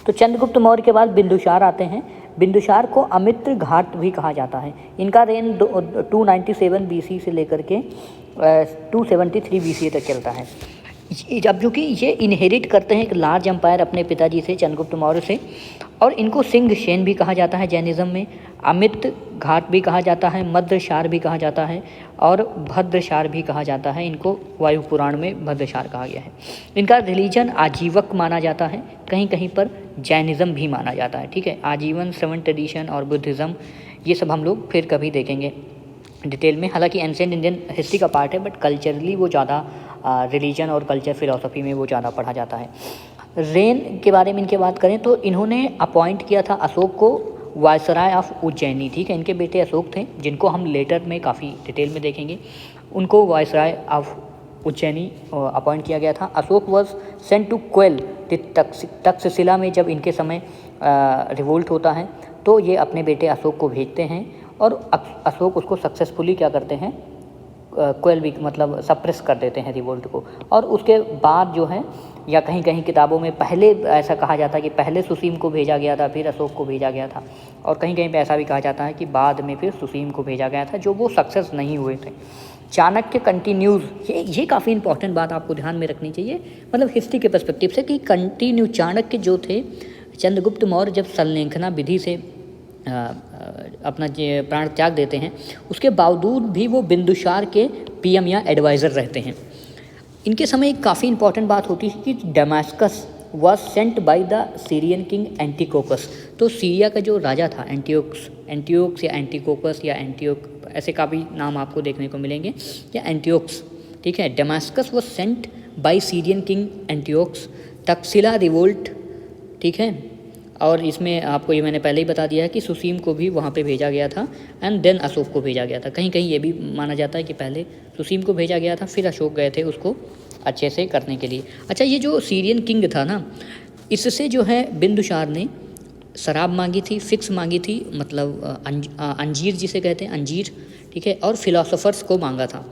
तो चंद्रगुप्त मौर्य के बाद बिंदुसार आते हैं। बिंदुसार को अमित्र घाट भी कहा जाता है। इनका रेन 297 BC से लेकर के 273 BC तक चलता है। जब जो कि ये इनहेरिट करते हैं एक लार्ज एम्पायर अपने पिताजी से, चंद्रगुप्त मौर्य से, और इनको सिंह सेन भी कहा जाता है जैनिज़्म में, अमित घाट भी कहा जाता है, मद्रसार भी कहा जाता है और भद्रसार भी कहा जाता है। इनको वायु पुराण में भद्रसार कहा गया है। इनका रिलीजन आजीवक माना जाता है, कहीं कहीं पर जैनिज़्म भी माना जाता है। ठीक है, आजीवन, 7 ट्रेडिशन और बुद्धिज़्म, ये सब हम लोग फिर कभी देखेंगे डिटेल में। हालांकि एंशिएंट इंडियन हिस्ट्री का पार्ट है, बट कल्चरली वो ज़्यादा रिलीजन और कल्चर फिलॉसफी में वो ज़्यादा पढ़ा जाता है। रेन के बारे में इनके बात करें तो इन्होंने अपॉइंट किया था अशोक को वायसराय ऑफ उज्जैनी। ठीक है, इनके बेटे अशोक थे, जिनको हम लेटर में काफ़ी डिटेल में देखेंगे। उनको वायसराय ऑफ उज्जैनी अपॉइंट किया गया था। Ashok was sent to quell Takshashila में जब इनके समय रिवोल्ट होता है तो ये अपने बेटे अशोक को भेजते हैं और अशोक उसको सक्सेसफुली क्या करते हैं, क्वेल भी मतलब सप्रेस कर देते हैं रिवोल्ट को। और उसके बाद जो है, या कहीं कहीं किताबों में पहले ऐसा कहा जाता है कि पहले सुसीम को भेजा गया था, फिर अशोक को भेजा गया था, और कहीं कहीं पे ऐसा भी कहा जाता है कि बाद में फिर सुसीम को भेजा गया था, जो वो सक्सेस नहीं हुए थे। चाणक्य कंटिन्यूज़, ये काफ़ी इंपॉर्टेंट बात आपको ध्यान में रखनी चाहिए, मतलब हिस्ट्री के पर्सपेक्टिव से, कि कंटिन्यू चाणक्य जो थे, चंद्रगुप्त मौर्य जब संलेखना विधि से अपना प्राण त्याग देते हैं, उसके बावजूद भी वो बिंदुसार के PM या एडवाइज़र रहते हैं। इनके समय एक काफ़ी इंपॉर्टेंट बात होती है कि Damascus was sent by the Syrian king Antiochus. तो सीरिया का जो राजा था एंटियोक्स या एंटीकोकस या एंटियोक, ऐसे काफ़ी नाम आपको देखने को मिलेंगे, या एंटियोक्स। ठीक है, Damascus was sent by Syrian king Antiochus, Takshashila revolt. ठीक है, और इसमें आपको ये मैंने पहले ही बता दिया है कि सुसीम को भी वहाँ पे भेजा गया था एंड देन अशोक को भेजा गया था। कहीं कहीं ये भी माना जाता है कि पहले सुसीम को भेजा गया था, फिर अशोक गए थे उसको अच्छे से करने के लिए। अच्छा, ये जो सीरियन किंग था ना, इससे जो है बिंदुसार ने शराब मांगी थी, फिक्स मांगी थी, मतलब अंजीर जिसे कहते हैं, अंजीर। ठीक है, और फिलोसोफर्स को मांगा था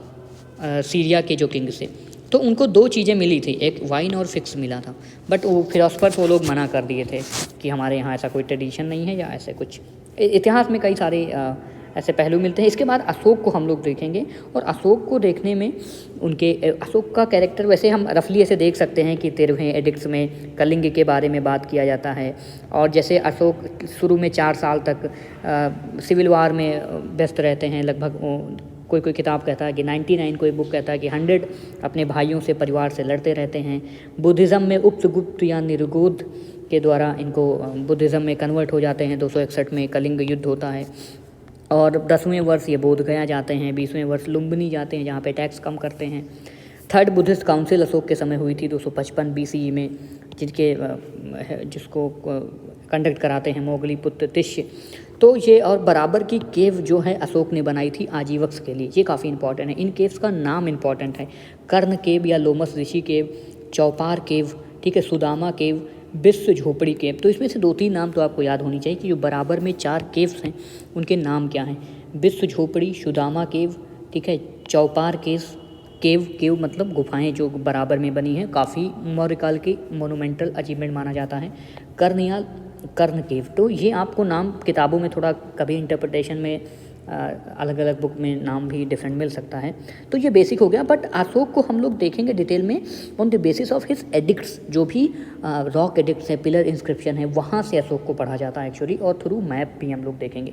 सीरिया के जो किंग से। तो उनको 2 चीज़ें मिली थी, एक वाइन और फिक्स मिला था, बट वो फिलोसफर्स वो लोग मना कर दिए थे कि हमारे यहाँ ऐसा कोई ट्रेडिशन नहीं है या ऐसे कुछ। इतिहास में कई सारे ऐसे पहलू मिलते हैं। इसके बाद अशोक को हम लोग देखेंगे, और अशोक को देखने में उनके अशोक का कैरेक्टर वैसे हम रफली ऐसे देख सकते हैं कि 13वें एडिक्ट्स में कलिंग के बारे में बात किया जाता है, और जैसे अशोक शुरू में 4 साल तक सिविल वार में व्यस्त रहते हैं लगभग। कोई किताब कहता है कि 99, कोई बुक कहता है कि 100 अपने भाइयों से, परिवार से लड़ते रहते हैं। बुद्धिज़्म में उपसगुप्त या निर्गोध के द्वारा इनको बुद्धिज़्म में कन्वर्ट हो जाते हैं। 261 में कलिंग युद्ध होता है, और 10वें वर्ष ये बोध गया जाते हैं, 20वें वर्ष लुम्बिनी जाते हैं जहाँ पे टैक्स कम करते हैं। 3rd बुद्धिस्ट काउंसिल अशोक के समय हुई थी 255 BCE में, जिसको कंडक्ट कराते हैं मोगली पुत्र तिष्य। तो ये, और बराबर की केव जो है अशोक ने बनाई थी आजीवक्स के लिए, ये काफ़ी इंपॉर्टेंट है। इन केव्स का नाम इंपॉर्टेंट है, कर्ण केव या लोमस ऋषि केव, चौपार केव, ठीक है, सुदामा केव, विश्व झोपड़ी केव। तो इसमें से 2-3 नाम तो आपको याद होनी चाहिए कि जो बराबर में 4 केव्स हैं उनके नाम क्या हैं। विश्व झोपड़ी, सुदामा केव, ठीक है, चौपार केव मतलब गुफाएं जो बराबर में बनी हैं, काफ़ी मौर्य काल की मोनूमेंटल अचीवमेंट माना जाता है। कर्ण केव। तो ये आपको नाम किताबों में थोड़ा कभी इंटरप्रिटेशन में अलग अलग बुक में नाम भी डिफरेंट मिल सकता है। तो ये बेसिक हो गया, बट अशोक को हम लोग देखेंगे डिटेल में on the basis of his addicts. जो भी रॉक एडिक्ट्स है, पिलर इंस्क्रिप्शन है, वहाँ से अशोक को पढ़ा जाता है एक्चुअली, और थ्रू मैप भी हम लोग देखेंगे।